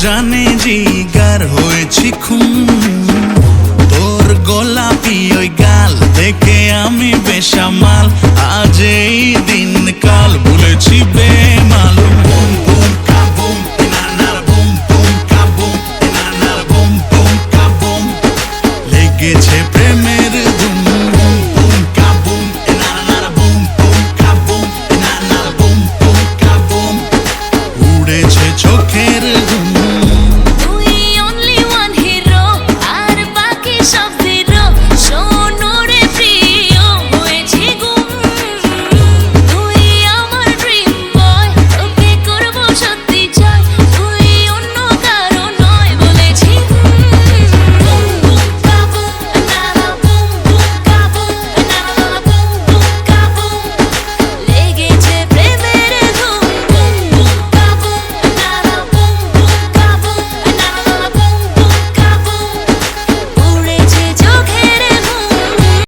জানে জিগার হয়েছি খুন, তোর গোলাপি ওই গাল দেখে আমি বেসামাল। আজ এই দিন কাল ভুলেছি বেমালুম,